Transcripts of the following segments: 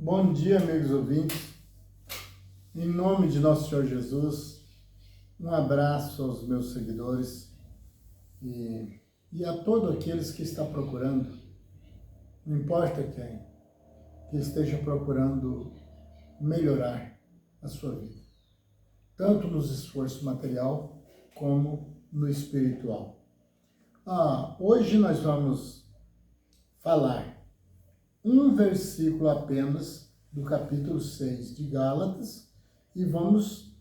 Bom dia, amigos ouvintes. Em nome de nosso Senhor Jesus, um abraço aos meus seguidores e a todos aqueles que estão procurando, não importa quem, que esteja procurando melhorar a sua vida, tanto nos esforços material como no espiritual. Hoje nós vamos falar um versículo apenas do capítulo 6 de Gálatas e vamos,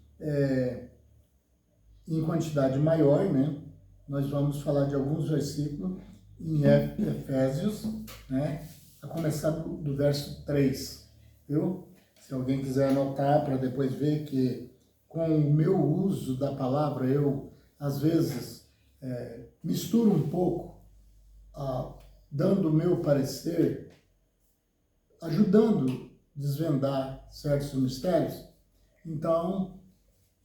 em quantidade maior, né? Nós vamos falar de alguns versículos em Efésios, né? A começar do verso 3, viu? Se alguém quiser anotar para depois ver que com o meu uso da palavra, eu, às vezes, misturo um pouco, dando o meu parecer, ajudando a desvendar certos mistérios. Então,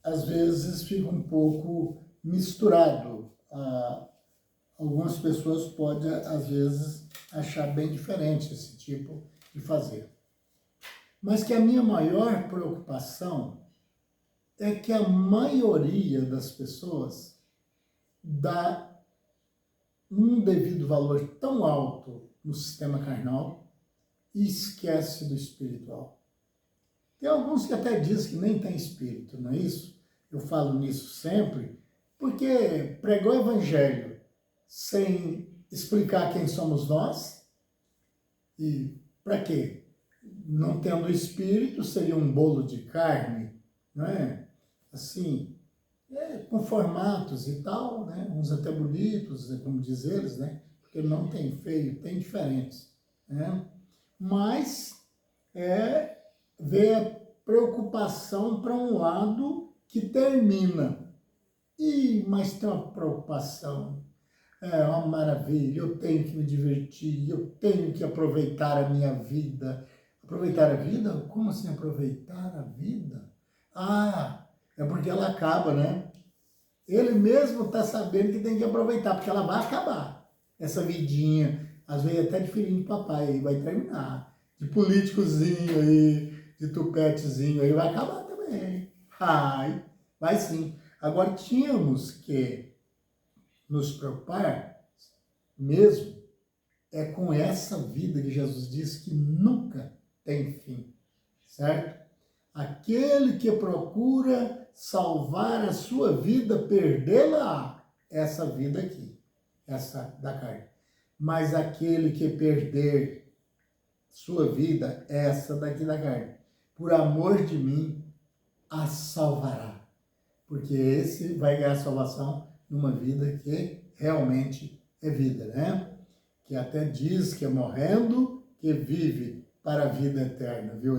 às vezes fica um pouco misturado. Algumas pessoas podem, às vezes, achar bem diferente esse tipo de fazer. Mas que a minha maior preocupação é que a maioria das pessoas dá um devido valor tão alto no sistema carnal e esquece do espiritual. Tem alguns que até dizem que nem tem espírito, não é isso? Eu falo nisso sempre, porque pregou o evangelho sem explicar quem somos nós, e para quê? Não tendo espírito, seria um bolo de carne, não é? Assim, com formatos e tal, né? Uns até bonitos, como diz eles, né? Porque não tem feio, tem diferentes, né? Mas vê a preocupação para um lado que termina. Mas tem uma preocupação, uma maravilha, eu tenho que me divertir, eu tenho que aproveitar a minha vida. Aproveitar a vida? Como assim aproveitar a vida? É porque ela acaba, né? Ele mesmo está sabendo que tem que aproveitar, porque ela vai acabar. Essa vidinha, às vezes até de filhinho de papai, aí vai terminar. De políticozinho aí, de tupetezinho aí, vai acabar também. Vai sim. Agora, tínhamos que nos preocupar mesmo com essa vida que Jesus disse que nunca tem fim, certo? Aquele que procura salvar a sua vida, perdê-la, essa vida aqui, essa da carne. Mas aquele que perder sua vida, essa daqui da carne, por amor de mim, a salvará. Porque esse vai ganhar salvação numa vida que realmente é vida, né? Que até diz que é morrendo que vive para a vida eterna, viu?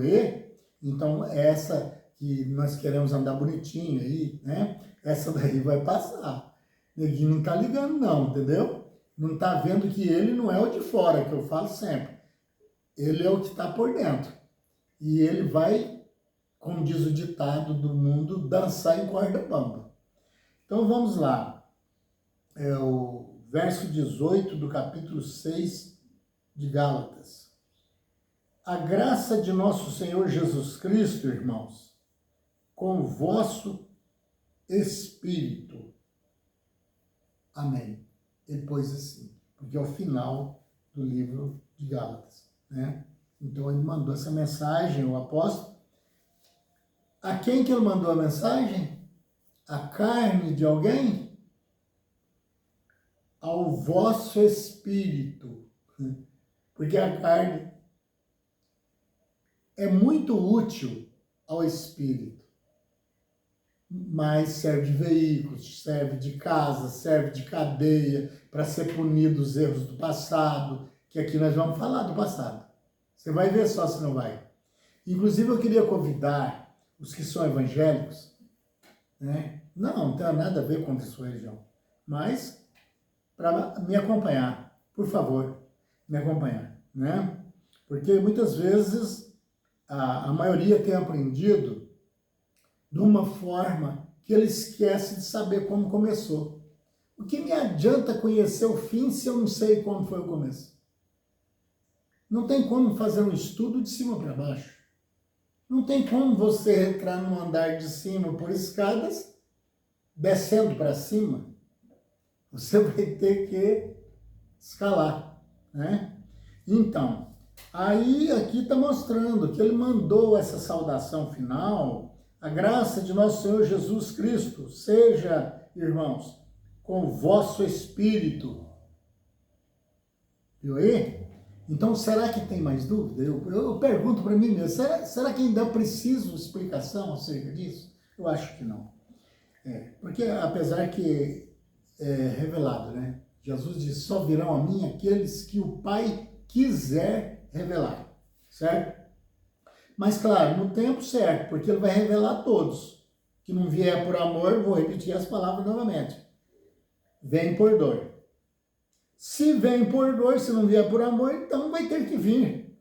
Então, essa que nós queremos andar bonitinho aí, né? Essa daí vai passar. Neguinho não tá ligando não, entendeu? Não tá vendo que ele não é o de fora, que eu falo sempre. Ele é o que está por dentro. E ele vai, como diz o ditado do mundo, dançar em corda bamba. Então vamos lá. É o verso 18 do capítulo 6 de Gálatas. A graça de nosso Senhor Jesus Cristo, irmãos, com o vosso espírito. Amém. Ele pôs assim, porque é o final do livro de Gálatas, né? Então ele mandou essa mensagem, o apóstolo. A quem que ele mandou a mensagem? A carne de alguém? Ao vosso espírito. Porque a carne é muito útil ao espírito, mas serve de veículo, serve de casa, serve de cadeia para ser punido os erros do passado, que aqui nós vamos falar do passado. Você vai ver só se não vai. Inclusive, eu queria convidar os que são evangélicos, né? Não tem nada a ver com a sua religião, mas para me acompanhar, por favor, me acompanhar, né? Porque muitas vezes a maioria tem aprendido de uma forma que ele esquece de saber como começou. O que me adianta conhecer o fim se eu não sei como foi o começo? Não tem como fazer um estudo de cima para baixo. Não tem como você entrar no andar de cima por escadas, descendo para cima. Você vai ter que escalar, né? Então, aí aqui está mostrando que ele mandou essa saudação final. A graça de nosso Senhor Jesus Cristo seja, irmãos, com o vosso espírito. Viu aí? Então, será que tem mais dúvida? Eu pergunto para mim mesmo, será que ainda preciso explicação acerca disso? Eu acho que não. Porque apesar que é revelado, né? Jesus disse, só virão a mim aqueles que o Pai quiser revelar, certo? Mas, claro, no tempo certo, porque ele vai revelar a todos. Que não vier por amor, vou repetir as palavras novamente. Vem por dor. Se vem por dor, se não vier por amor, então vai ter que vir.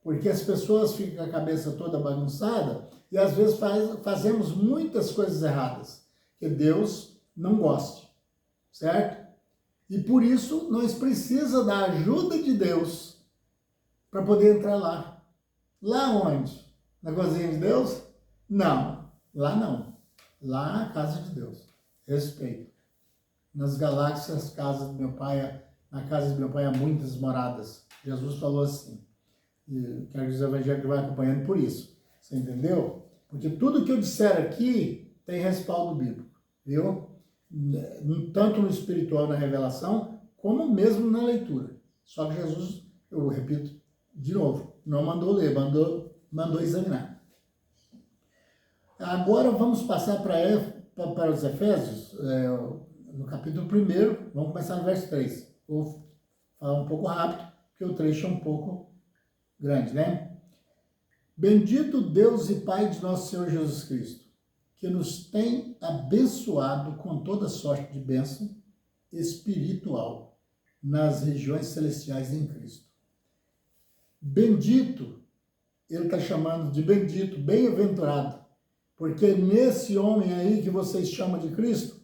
Porque as pessoas ficam com a cabeça toda bagunçada e às vezes fazemos muitas coisas erradas que Deus não goste, certo? E por isso nós precisamos da ajuda de Deus para poder entrar lá. Lá onde? Na cozinha de Deus? Não, lá não. Lá a casa de Deus. Respeito. Nas galáxias, na casa de meu pai há muitas moradas. Jesus falou assim. E quero dizer, o evangelho que vai acompanhando por isso. Você entendeu? Porque tudo que eu disser aqui tem respaldo bíblico. Viu? Tanto no espiritual, na revelação, como mesmo na leitura. Só que Jesus, eu repito de novo, não mandou ler, mandou examinar. Agora vamos passar para os Efésios, no capítulo 1, vamos começar no verso 3. Vou falar um pouco rápido, porque o trecho é um pouco grande, né? Bendito Deus e Pai de nosso Senhor Jesus Cristo, que nos tem abençoado com toda sorte de bênção espiritual nas regiões celestiais em Cristo. Bendito, ele está chamando de bendito, bem-aventurado, porque nesse homem aí que vocês chamam de Cristo,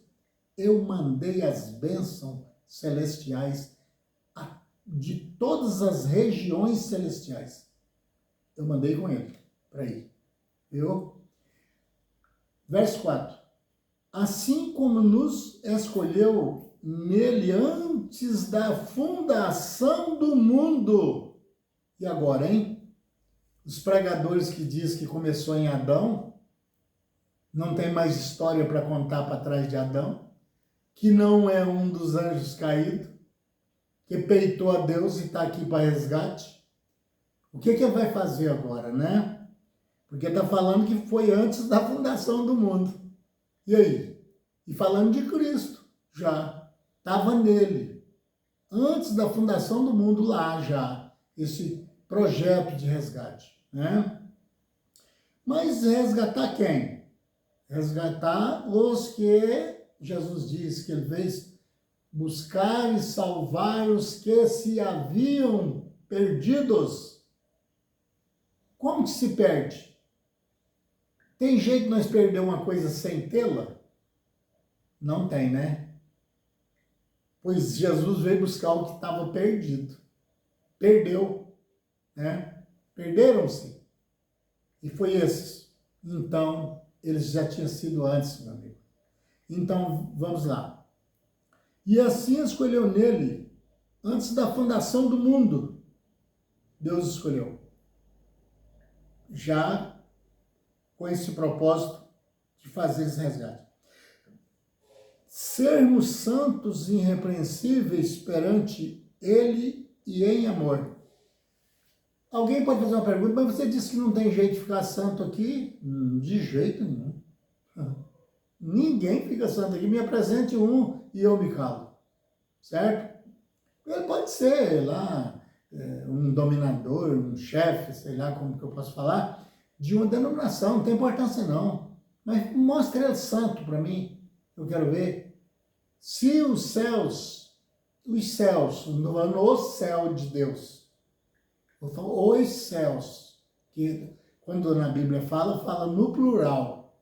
eu mandei as bênçãos celestiais de todas as regiões celestiais. Eu mandei com ele para ir. Viu? Verso 4. Assim como nos escolheu nele antes da fundação do mundo. E agora, hein? Os pregadores que dizem que começou em Adão, não tem mais história para contar para trás de Adão, que não é um dos anjos caídos, que peitou a Deus e está aqui para resgate. O que vai fazer agora, né? Porque está falando que foi antes da fundação do mundo. E aí? E falando de Cristo, já. Estava nele. Antes da fundação do mundo, lá já. Esse projeto de resgate, né? Mas resgatar quem? Resgatar os que Jesus disse que ele veio buscar e salvar os que se haviam perdidos. Como que se perde? Tem jeito de nós perder uma coisa sem tê-la? Não tem, né? Pois Jesus veio buscar o que estava perdido. Perdeu, né? Perderam-se. E foi esses. Então, eles já tinham sido antes, meu amigo. Então, vamos lá. E assim escolheu nele, antes da fundação do mundo. Deus escolheu. Já com esse propósito de fazer esse resgate. Sermos santos e irrepreensíveis perante Ele e em amor. Alguém pode fazer uma pergunta, mas você disse que não tem jeito de ficar santo aqui? De jeito nenhum. Ninguém fica santo aqui. Me apresente um e eu me calo. Certo? Ele pode ser lá um dominador, um chefe, sei lá como que eu posso falar, de uma denominação, não tem importância não. Mas mostre ele santo para mim, eu quero ver. Se os céus, não falando o céu de Deus, eu falo os céus, que quando na Bíblia fala no plural,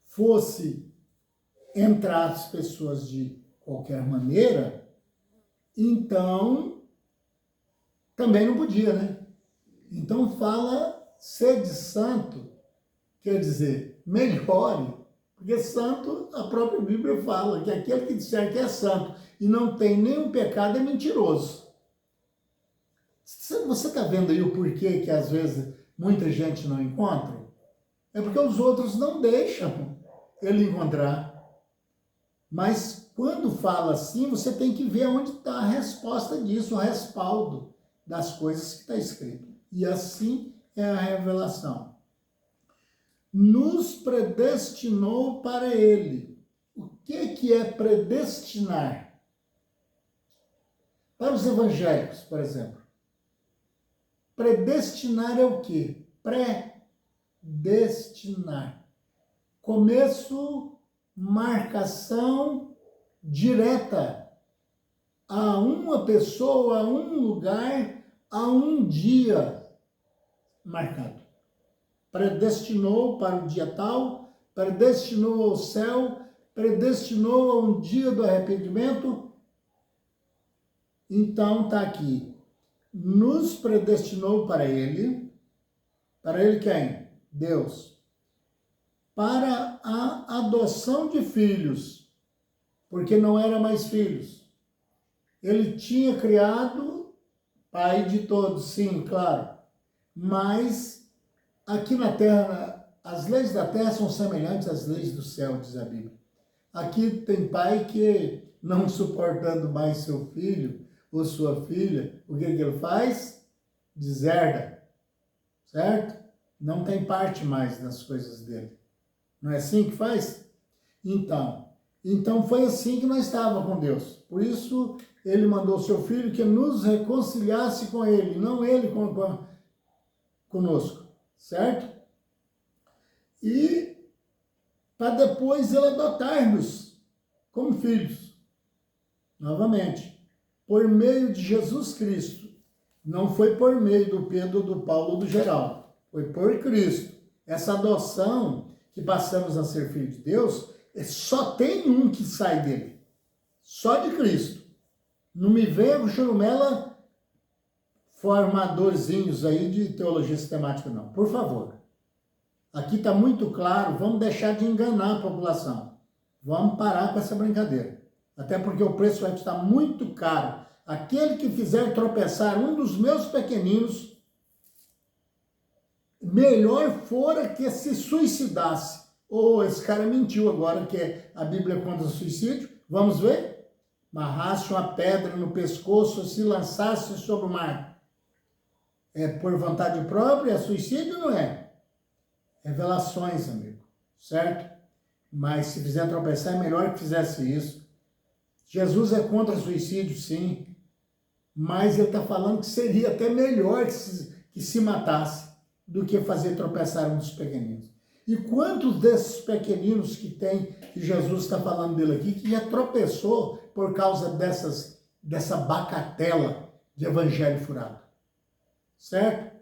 fosse entrar as pessoas de qualquer maneira, então também não podia, né? Então fala, sede santo, quer dizer, melhore, porque santo, a própria Bíblia fala que aquele que disser que é santo e não tem nenhum pecado é mentiroso. Você está vendo aí o porquê que às vezes muita gente não encontra? É porque os outros não deixam ele encontrar. Mas quando fala assim, você tem que ver onde está a resposta disso, o respaldo das coisas que está escrito. E assim é a revelação. Nos predestinou para ele. O que é predestinar? Para os evangélicos, por exemplo. Predestinar é o quê? Predestinar. Começo, marcação direta a uma pessoa, a um lugar, a um dia marcado. Predestinou para o dia tal, predestinou ao céu, predestinou a um dia do arrependimento. Então está aqui. Nos predestinou para ele quem? Deus. Para a adoção de filhos, porque não era mais filhos. Ele tinha criado pai de todos, sim, claro. Mas aqui na terra, as leis da terra são semelhantes às leis do céu, diz a Bíblia. Aqui tem pai que, não suportando mais seu filho ou sua filha, o que ele faz? Deserda, certo? Não tem parte mais nas coisas dele. Não é assim que faz? Então foi assim que nós estávamos com Deus. Por isso, ele mandou seu filho que nos reconciliasse com ele, não ele conosco, certo? E para depois ele adotar-nos como filhos, novamente, por meio de Jesus Cristo. Não foi por meio do Pedro, do Paulo ou do Geraldo, foi por Cristo. Essa adoção que passamos a ser filho de Deus, só tem um que sai dele, só de Cristo. Não me venha com churumela formadorzinhos aí de teologia sistemática, não. Por favor. Aqui está muito claro, vamos deixar de enganar a população. Vamos parar com essa brincadeira. Até porque o preço vai custar muito caro. Aquele que fizer tropeçar um dos meus pequeninos, melhor fora que se suicidasse. Ou esse cara mentiu agora, que a Bíblia conta suicídio. Vamos ver? Amarrasse uma pedra no pescoço, se lançasse sobre o mar. É por vontade própria? É suicídio ou não é? Revelações, amigo. Certo? Mas se fizer tropeçar, é melhor que fizesse isso. Jesus é contra suicídio, sim. Mas ele está falando que seria até melhor que se matasse do que fazer tropeçar um dos pequeninos. E quantos desses pequeninos que tem, que Jesus está falando dele aqui, que já tropeçou por causa dessa bacatela de evangelho furado? Certo?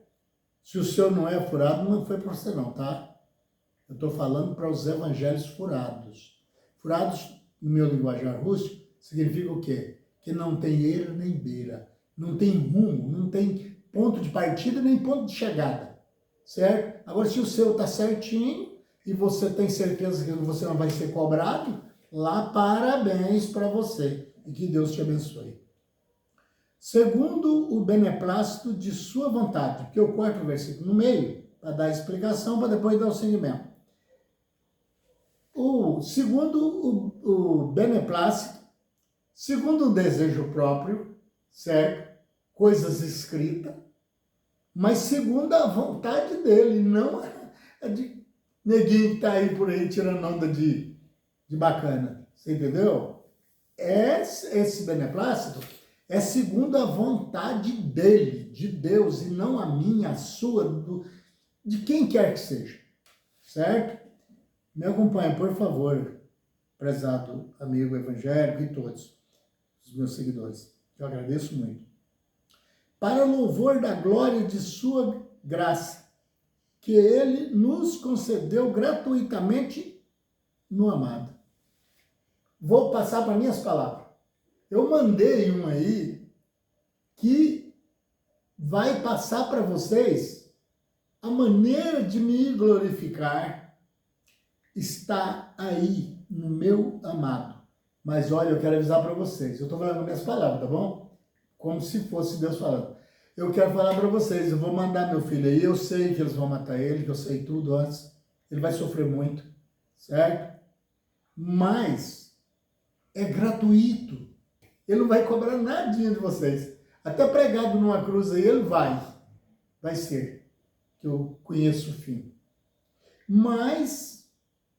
Se o seu não é furado, não foi para você não, tá? Eu estou falando para os evangelhos furados. Furados, no meu linguajar rústico, significa o quê? Que não tem eira nem beira, não tem rumo, não tem ponto de partida nem ponto de chegada. Certo? Agora, se o seu está certinho e você tem certeza que você não vai ser cobrado, lá parabéns para você e que Deus te abençoe. Segundo o beneplácito de sua vontade, porque eu corto o versículo no meio para dar a explicação, para depois dar o seguimento. Segundo o beneplácito, segundo o desejo próprio, certo? Coisas escritas, mas segundo a vontade dele, não a de neguinho que está aí por aí tirando onda de bacana. Você entendeu? Esse beneplácito é segundo a vontade dele, de Deus, e não a minha, a sua, de quem quer que seja. Certo? Me acompanhe, por favor, prezado amigo evangélico e todos os meus seguidores. Eu agradeço muito. Para louvor da glória de sua graça, que ele nos concedeu gratuitamente no amado. Vou passar para minhas palavras. Eu mandei um aí que vai passar para vocês a maneira de me glorificar está aí no meu amado. Mas olha, eu quero avisar para vocês, eu estou falando minhas palavras, tá bom? Como se fosse Deus falando. Eu quero falar para vocês, eu vou mandar meu filho aí, eu sei que eles vão matar ele, que eu sei tudo antes, ele vai sofrer muito, certo? Mas é gratuito, ele não vai cobrar nadinha de vocês. Até pregado numa cruz aí, ele vai ser, que eu conheço o fim. Mas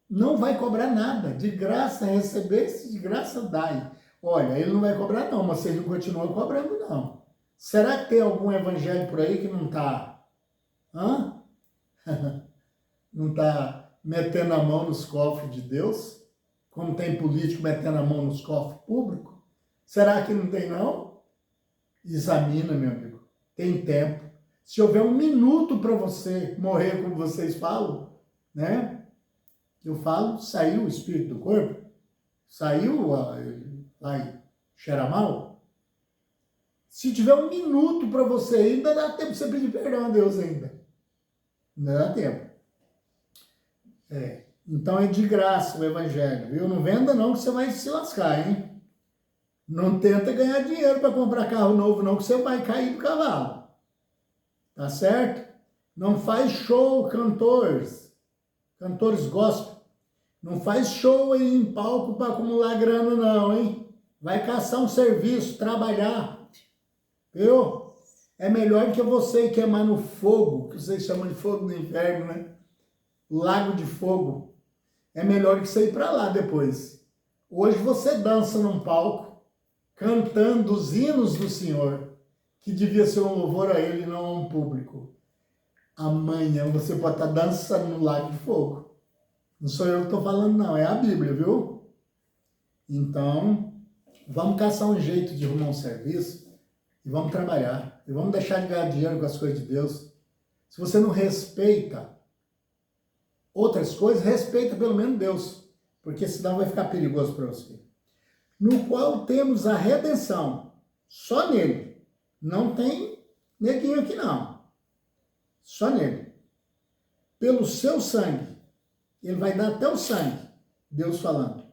não vai cobrar nada, de graça recebesse, de graça dai. Olha, ele não vai cobrar não, mas ele não continua cobrando não. Será que tem algum evangelho por aí que não está, não está metendo a mão nos cofres de Deus? Como tem político metendo a mão nos cofres públicos? Será que não tem não? Examina, meu amigo. Tem tempo. Se houver um minuto para você morrer, como vocês falam, né? Eu falo, saiu o espírito do corpo, saiu lá em Xeramal. Se tiver um minuto para você ainda, dá tempo de você pedir perdão a Deus ainda. Ainda dá tempo. Então é de graça o evangelho, viu? Não venda não que você vai se lascar, hein? Não tenta ganhar dinheiro para comprar carro novo não, que você vai cair do cavalo. Tá certo? Não faz show, cantores gospel. Não faz show aí em palco para acumular grana não, hein? Vai caçar um serviço, trabalhar. Viu? É melhor que você queimar no fogo, que vocês chamam de fogo do inferno, né? Lago de fogo. É melhor que você ir para lá depois. Hoje você dança num palco, cantando os hinos do Senhor, que devia ser um louvor a Ele e não a um público. Amanhã você pode estar dançando no lago de fogo. Não sou eu que estou falando, não. É a Bíblia, viu? Então, vamos caçar um jeito de arrumar um serviço e vamos trabalhar. E vamos deixar de ganhar dinheiro com as coisas de Deus. Se você não respeita outras coisas, respeita pelo menos Deus. Porque senão vai ficar perigoso para você. No qual temos a redenção. Só nele. Não tem neguinho aqui, não. Só nele. Pelo seu sangue. Ele vai dar até o sangue, Deus falando.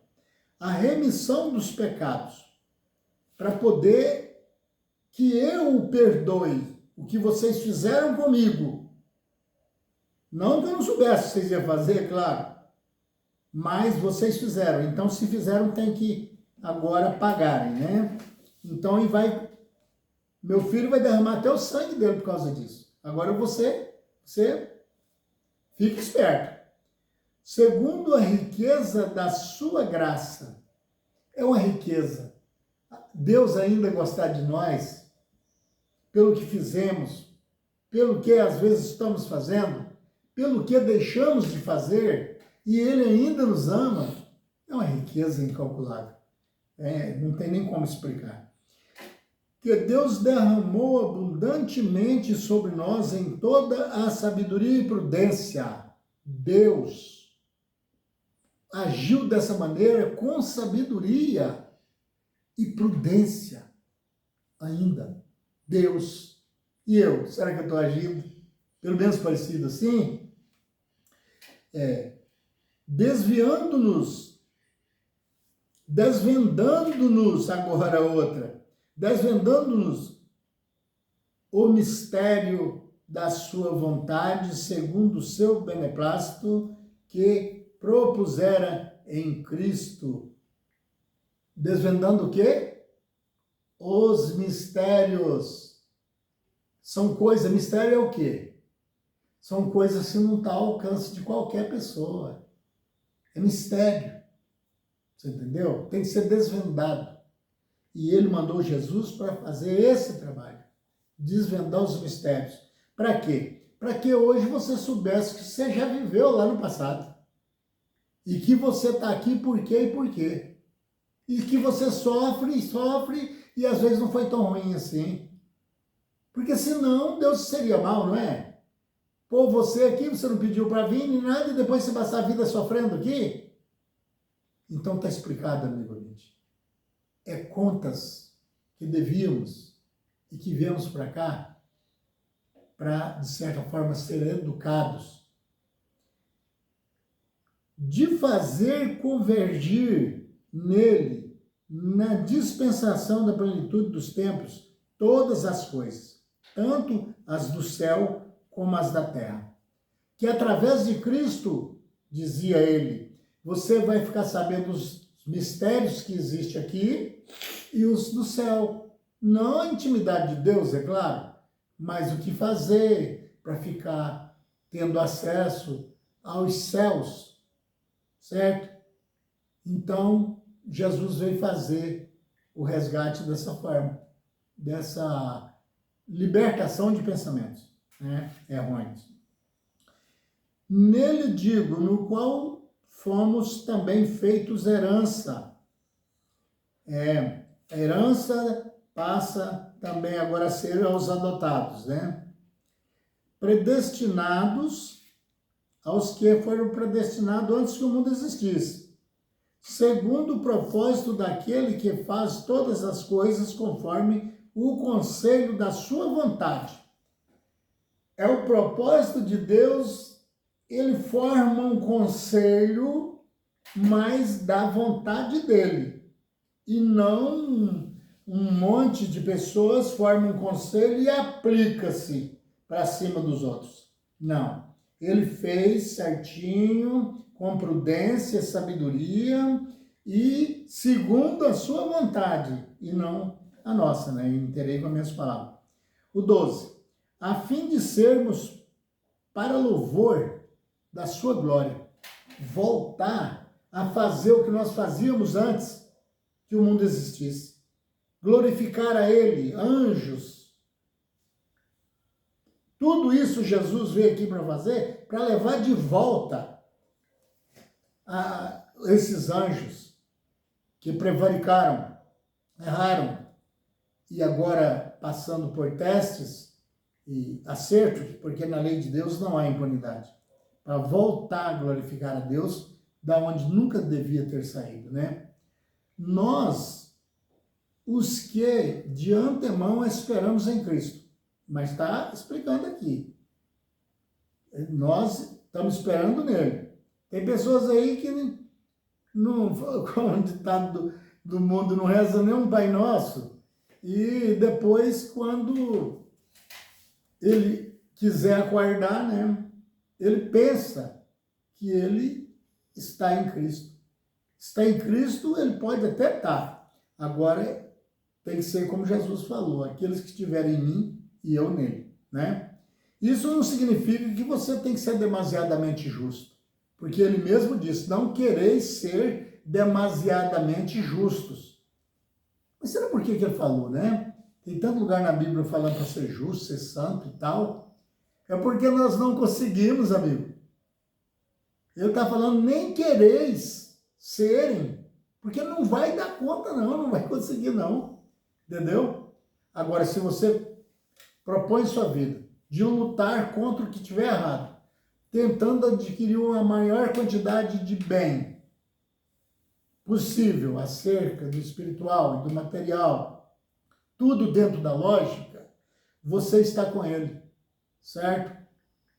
A remissão dos pecados, para poder que eu o perdoe o que vocês fizeram comigo. Não que eu não soubesse o que vocês iam fazer, é claro, mas vocês fizeram. Então, se fizeram, tem que agora pagarem, né? Então, meu filho vai derramar até o sangue dele por causa disso. Agora você fica esperto. Segundo a riqueza da sua graça. É uma riqueza. Deus ainda gostar de nós, pelo que fizemos, pelo que às vezes estamos fazendo, pelo que deixamos de fazer, e Ele ainda nos ama, é uma riqueza incalculável. Não tem nem como explicar. Que Deus derramou abundantemente sobre nós em toda a sabedoria e prudência. Deus agiu dessa maneira com sabedoria e prudência ainda. Deus. E eu? Será que eu estou agindo pelo menos parecido assim? Desvendando-nos agora outra, desvendando-nos o mistério da sua vontade, segundo o seu beneplácito, que propusera em Cristo. Desvendando o quê? Os mistérios. São coisas, mistério é o quê? São coisas que não estão ao alcance de qualquer pessoa. É mistério. Você entendeu? Tem que ser desvendado. E ele mandou Jesus para fazer esse trabalho. Desvendar os mistérios. Para quê? Para que hoje você soubesse que você já viveu lá no passado. E que você está aqui por quê e por quê. E que você sofre, e às vezes não foi tão ruim assim. Porque senão Deus seria mal, não é? Pô, você aqui, você não pediu para vir nem nada, e depois você passar a vida sofrendo aqui? Então está explicado, amigo ouvinte. É contas que devíamos e que viemos para cá para, de certa forma, ser educados, de fazer convergir nele, na dispensação da plenitude dos tempos, todas as coisas, tanto as do céu como as da terra. Que através de Cristo, dizia ele, você vai ficar sabendo os mistérios que existem aqui e os do céu. Não a intimidade de Deus, é claro, mas o que fazer para ficar tendo acesso aos céus, certo? Então, Jesus veio fazer o resgate dessa forma, dessa libertação de pensamentos, né, errôneos. Nele digo, no qual fomos também feitos herança. A herança passa também agora a ser aos adotados, né? Predestinados aos que foram predestinados antes que o mundo existisse, segundo o propósito daquele que faz todas as coisas conforme o conselho da sua vontade. É o propósito de Deus, ele forma um conselho, mas da vontade dele. E não um monte de pessoas formam um conselho e aplica-se para cima dos outros. Não. Ele fez certinho, com prudência, sabedoria e segundo a sua vontade, e não a nossa, né? Interei com as minhas palavras. O 12. A fim de sermos para louvor da sua glória. Voltar a fazer o que nós fazíamos antes que o mundo existisse. Glorificar a ele, anjos. Tudo isso Jesus veio aqui para fazer, para levar de volta a esses anjos que prevaricaram, erraram, e agora passando por testes e acertos, porque na lei de Deus não há impunidade, para voltar a glorificar a Deus da onde nunca devia ter saído, né? Nós, os que de antemão esperamos em Cristo, mas está explicando aqui, nós estamos esperando nele. Tem pessoas aí que não, como o ditado do mundo, não reza nem um Pai Nosso, e depois, quando ele quiser acordar, né, ele pensa que ele está em Cristo. Está em Cristo, ele pode até estar. Agora, tem que ser como Jesus falou, aqueles que estiverem em mim e eu nele, né? Isso não significa que você tem que ser demasiadamente justo, porque ele mesmo disse, não quereis ser demasiadamente justos. Mas será por que ele falou, né? Tem tanto lugar na Bíblia falando para ser justo, ser santo e tal. É porque nós não conseguimos, amigo. Ele está falando, nem quereis serem, porque não vai dar conta não vai conseguir não, entendeu? Agora, se você propõe sua vida de lutar contra o que estiver errado, tentando adquirir uma maior quantidade de bem possível acerca do espiritual e do material, tudo dentro da lógica, você está com ele, certo?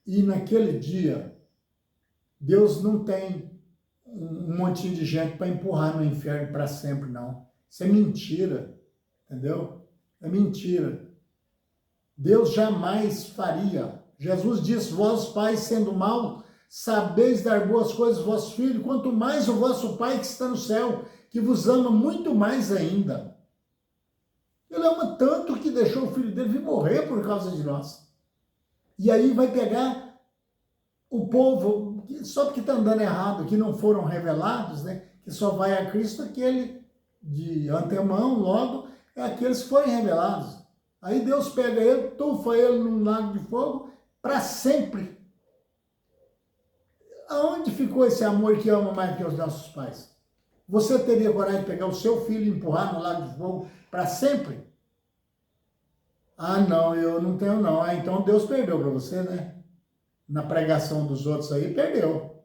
E naquele dia, Deus não tem um montinho de gente para empurrar no inferno para sempre, não. Isso é mentira, entendeu? É mentira. Deus jamais faria. Jesus disse, vós pais sendo mal, sabeis dar boas coisas aos vossos filhos, quanto mais o vosso Pai que está no céu, que vos ama muito mais ainda. Ele ama tanto que deixou o filho dele vir morrer por causa de nós. E aí vai pegar o povo, só porque está andando errado, que não foram revelados, né? Que só vai a Cristo aquele de antemão, logo, é aqueles que forem revelados. Aí Deus pega ele, tufa ele num lago de fogo, para sempre. Aonde ficou esse amor que ama mais que os nossos pais? Você teria coragem de pegar o seu filho e empurrar no lago de fogo para sempre? Ah, não, eu não tenho não. Ah, então Deus perdeu para você, né? Na pregação dos outros aí, perdeu.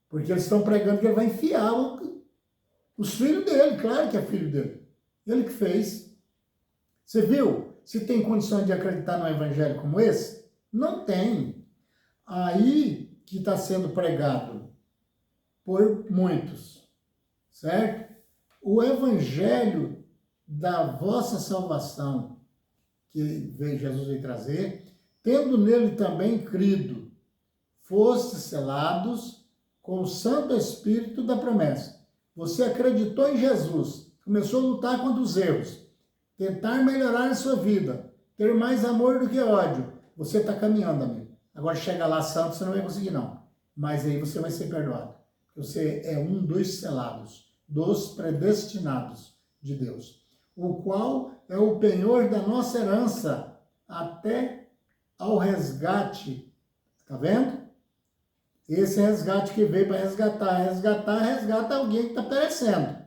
Porque eles estão pregando que ele vai enfiar os filhos dele, claro que é filho dele. Ele que fez. Você viu? Se tem condições de acreditar num evangelho como esse, Não tem. Aí que está sendo pregado por muitos, certo? O evangelho da vossa salvação, que Jesus veio trazer, tendo nele também crido, fostes selados com o Santo Espírito da promessa. Você acreditou em Jesus, começou a lutar contra os erros, tentar melhorar a sua vida, ter mais amor do que ódio. Você está caminhando, amigo. Agora chega lá santo, você não vai conseguir, não. Mas aí você vai ser perdoado. Você é um dos selados, dos predestinados de Deus, o qual é o penhor da nossa herança até ao resgate. Tá vendo? Esse resgate que veio para resgata alguém que está perecendo.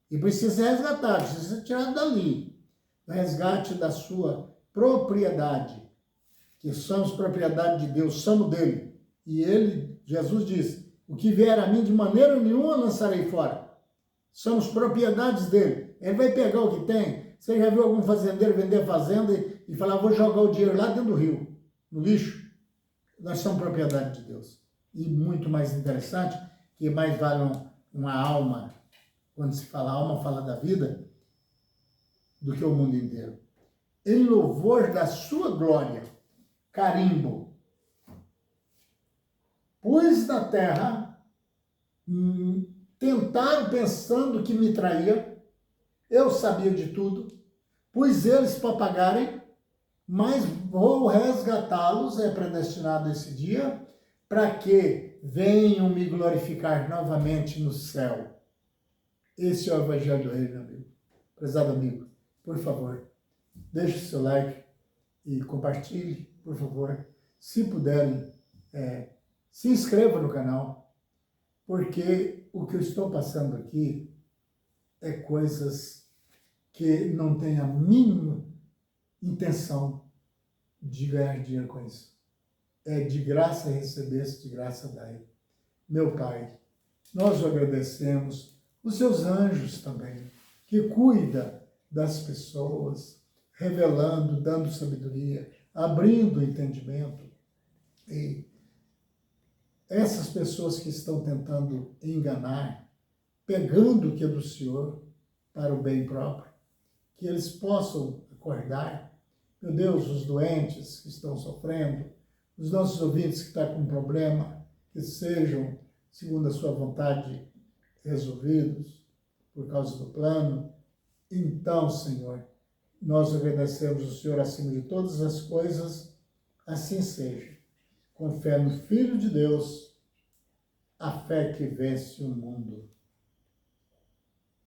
E precisa ser resgatado, precisa ser tirado dali. O resgate da sua propriedade, que somos propriedade de Deus, somos dele. E ele, Jesus disse, o que vier a mim de maneira nenhuma lançarei fora. Somos propriedades dele. Ele vai pegar o que tem. Você já viu algum fazendeiro vender fazenda e falar, vou jogar o dinheiro lá dentro do rio, no lixo? Nós somos propriedade de Deus. E muito mais interessante, que mais vale uma alma, quando se fala alma, fala da vida, do que o mundo inteiro. Em louvor da sua glória, carimbo, pus na terra, tentaram pensando que me traía, eu sabia de tudo, pus eles para pagarem, mas vou resgatá-los, é predestinado esse dia, para que venham me glorificar novamente no céu. Esse é o Evangelho do Reino, amigo. Prezado amigo, por favor, deixe o seu like e compartilhe, por favor. Se puderem, se inscreva no canal, porque o que eu estou passando aqui é coisas que não tem a mínima intenção de ganhar dinheiro com isso. É de graça receber-se, de graça dai. Meu Pai, nós o agradecemos, os seus anjos também, que cuida das pessoas, revelando, dando sabedoria, abrindo o entendimento. E essas pessoas que estão tentando enganar, pegando o que é do Senhor para o bem próprio, que eles possam acordar. Meu Deus, os doentes que estão sofrendo, os nossos ouvintes que estão com problema, que sejam, segundo a sua vontade, resolvidos por causa do plano. Então, Senhor, nós agradecemos o Senhor acima de todas as coisas, assim seja. Com fé no Filho de Deus, a fé que vence o mundo.